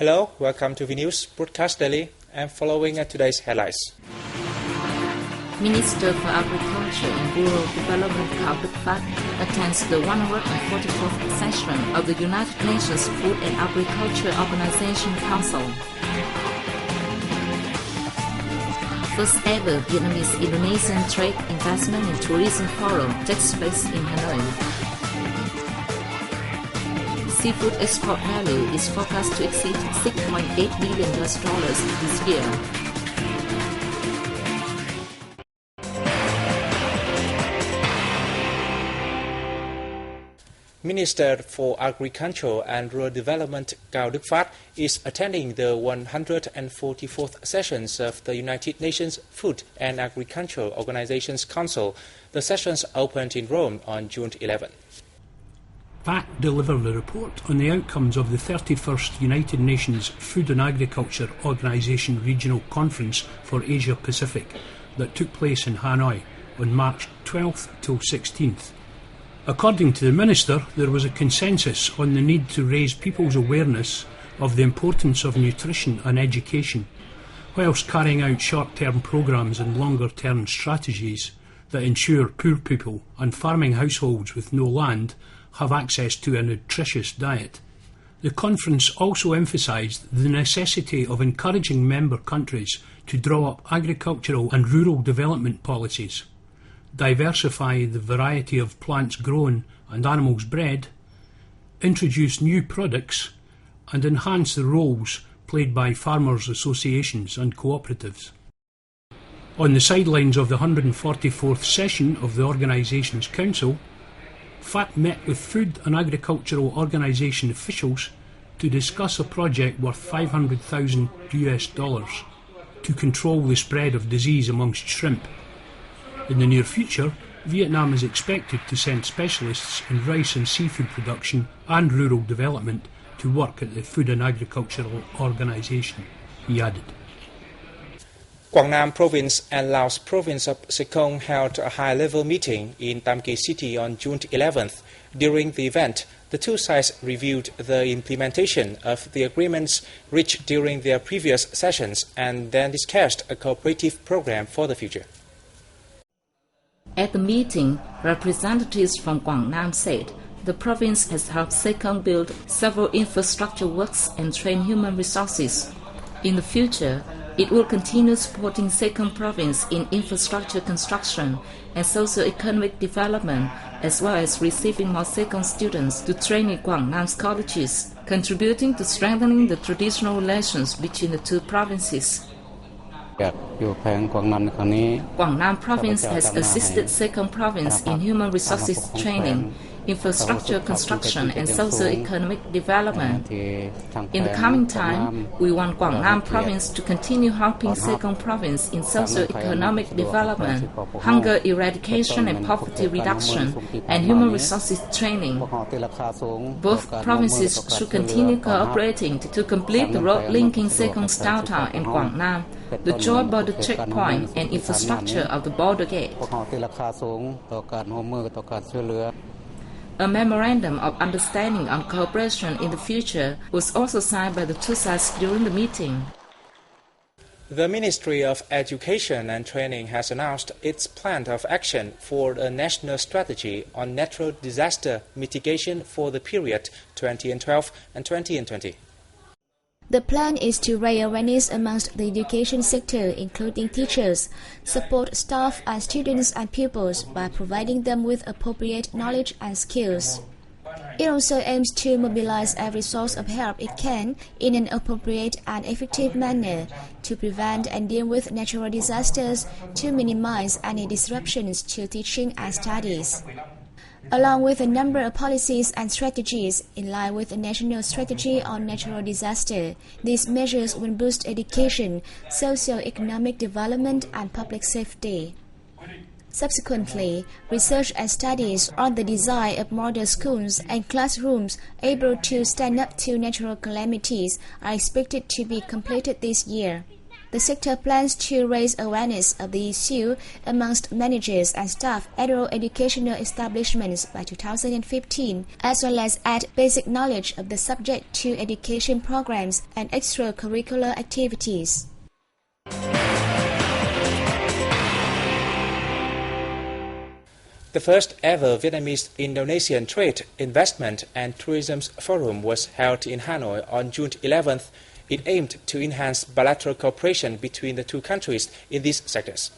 Hello, welcome to VNews Broadcast Daily. I'm following today's headlines. Minister for Agriculture and Rural Development Phát attends the 144th session of the United Nations Food and Agriculture Organization Council. First ever Vietnamese-Indonesian Trade Investment and Tourism Forum takes place in Hanoi. Seafood export value is forecast to exceed $6.8 billion this year. Minister for Agriculture and Rural Development Phát is attending the 144th sessions of the United Nations Food and Agriculture Organizations Council. The sessions opened in Rome on June 11. Phát delivered a report on the outcomes of the 31st United Nations Food and Agriculture Organization Regional Conference for Asia Pacific that took place in Hanoi on March 12th till 16th. According to the Minister, there was a consensus on the need to raise people's awareness of the importance of nutrition and education, whilst carrying out short-term programmes and longer-term strategies that ensure poor people and farming households with no land have access to a nutritious diet. The conference also emphasised the necessity of encouraging member countries to draw up agricultural and rural development policies, diversify the variety of plants grown and animals bred, introduce new products, and enhance the roles played by farmers' associations and cooperatives. On the sidelines of the 144th session of the organisation's council, Phát met with food and agricultural organisation officials to discuss a project worth $500,000 to control the spread of disease amongst shrimp. In the near future, Vietnam is expected to send specialists in rice and seafood production and rural development to work at the Food and Agricultural Organisation, he added. Quảng Nam Province and Laos Province of Sekong held a high-level meeting in Tam Kỳ City on June 11th. During the event, the two sides reviewed the implementation of the agreements reached during their previous sessions and then discussed a cooperative program for the future. At the meeting, representatives from Quảng Nam said the province has helped Sekong build several infrastructure works and train human resources. In the future, it will continue supporting Sekong province in infrastructure construction and socio-economic development, as well as receiving more Sekong students to train in Quảng Nam's colleges, contributing to strengthening the traditional relations between the two provinces. Quảng Nam province has assisted Sekong province in human resources training, infrastructure construction and socio-economic development. In the coming time, we want Quảng Nam province to continue helping Sekong province in socio-economic development, hunger eradication and poverty reduction, and human resources training. Both provinces should continue cooperating to complete the road linking Sekong's downtown and Quảng Nam, the joint border checkpoint and infrastructure of the border gate. A memorandum of understanding on cooperation in the future was also signed by the two sides during the meeting. The Ministry of Education and Training has announced its plan of action for a national strategy on natural disaster mitigation for the period 2012 and 2020. The plan is to raise awareness amongst the education sector, including teachers, support staff and students and pupils by providing them with appropriate knowledge and skills. It also aims to mobilize every source of help it can in an appropriate and effective manner to prevent and deal with natural disasters to minimize any disruptions to teaching and studies. Along with a number of policies and strategies in line with the National Strategy on Natural Disaster, these measures will boost education, socio-economic development and public safety. Subsequently, research and studies on the design of model schools and classrooms able to stand up to natural calamities are expected to be completed this year. The sector plans to raise awareness of the issue amongst managers and staff at all educational establishments by 2015, as well as add basic knowledge of the subject to education programs and extracurricular activities. The first ever Vietnamese-Indonesian Trade, Investment and Tourism Forum was held in Hanoi on June 11th. It aimed to enhance bilateral cooperation between the two countries in these sectors.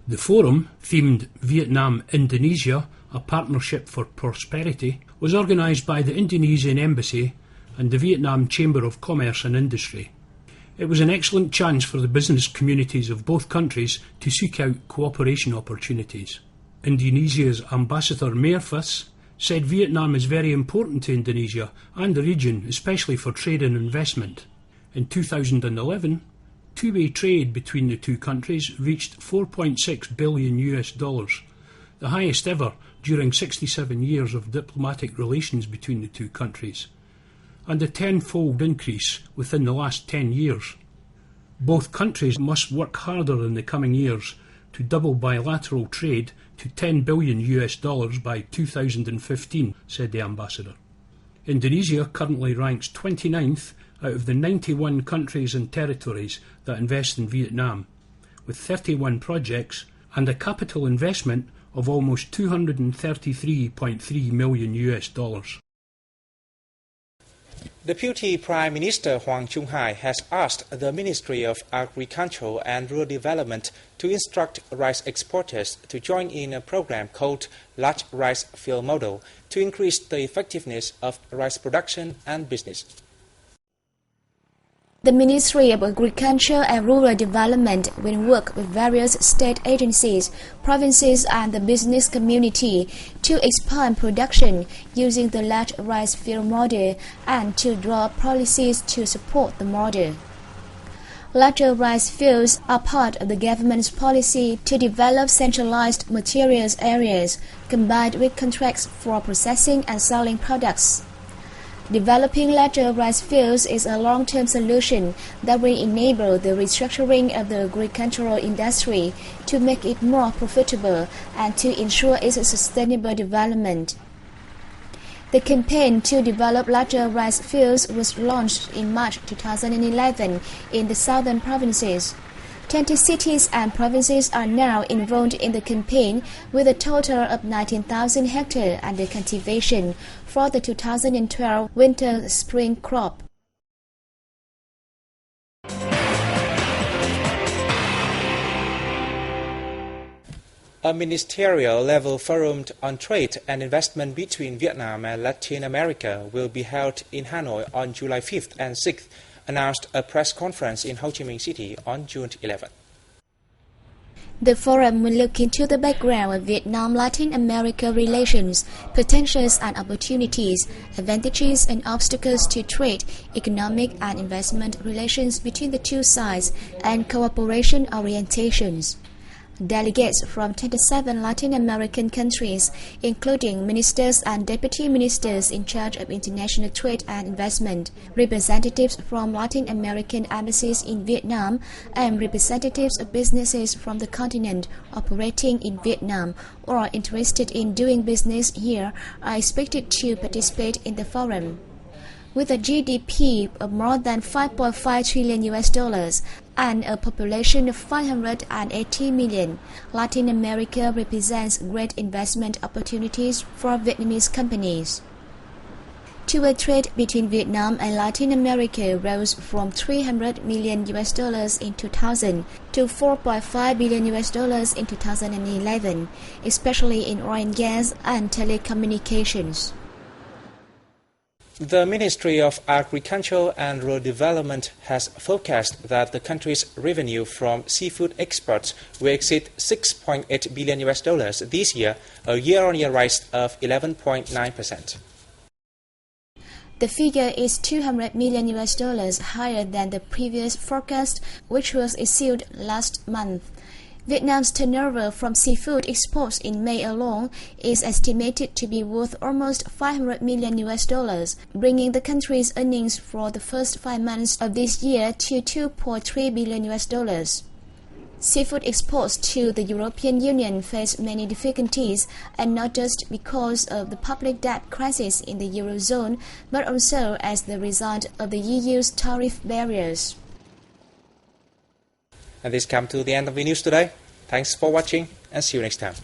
The forum, themed Vietnam-Indonesia, a partnership for prosperity, was organised by the Indonesian Embassy and the Vietnam Chamber of Commerce and Industry. It was an excellent chance for the business communities of both countries to seek out cooperation opportunities. Indonesia's Ambassador Phát said Vietnam is very important to Indonesia and the region, especially for trade and investment. In 2011, two-way trade between the two countries reached $4.6 billion, the highest ever during 67 years of diplomatic relations between the two countries, and a tenfold increase within the last 10 years. Both countries must work harder in the coming years to double bilateral trade to $10 billion by 2015, said the ambassador. Indonesia currently ranks 29th out of the 91 countries and territories that invest in Vietnam, with 31 projects and a capital investment of almost $233.3 million. Deputy Prime Minister Hoàng Trung Hải has asked the Ministry of Agriculture and Rural Development to instruct rice exporters to join in a program called Large Rice Field Model to increase the effectiveness of rice production and business. The Ministry of Agriculture and Rural Development will work with various state agencies, provinces and the business community to expand production using the large rice field model and to draw policies to support the model. Larger rice fields are part of the government's policy to develop centralized materials areas combined with contracts for processing and selling products. Developing larger rice fields is a long-term solution that will enable the restructuring of the agricultural industry to make it more profitable and to ensure its sustainable development. The campaign to develop larger rice fields was launched in March 2011 in the southern provinces. 20 cities and provinces are now involved in the campaign with a total of 19,000 hectares under cultivation for the 2012 winter-spring crop. A ministerial-level forum on trade and investment between Vietnam and Latin America will be held in Hanoi on July 5th and 6th, announced a press conference in Ho Chi Minh City on June 11. The forum will look into the background of Vietnam-Latin America relations, potentials and opportunities, advantages and obstacles to trade, economic and investment relations between the two sides, and cooperation orientations. Delegates from 27 Latin American countries, including ministers and deputy ministers in charge of international trade and investment, representatives from Latin American embassies in Vietnam, and representatives of businesses from the continent operating in Vietnam or interested in doing business here are expected to participate in the forum. With a GDP of more than $5.5 trillion and a population of 580 million, Latin America represents great investment opportunities for Vietnamese companies. Two-way trade between Vietnam and Latin America rose from $300 million in 2000 to $4.5 billion in 2011, especially in oil and gas and telecommunications. The Ministry of Agriculture and Rural Development has forecast that the country's revenue from seafood exports will exceed $6.8 billion this year, a year-on-year rise of 11.9%. The figure is $200 million higher than the previous forecast, which was issued last month. Vietnam's turnover from seafood exports in May alone is estimated to be worth almost $500 million, bringing the country's earnings for the first 5 months of this year to $2.3 billion. Seafood exports to the European Union face many difficulties, and not just because of the public debt crisis in the Eurozone, but also as the result of the EU's tariff barriers. And this comes to the end of the news today. Thanks for watching and see you next time.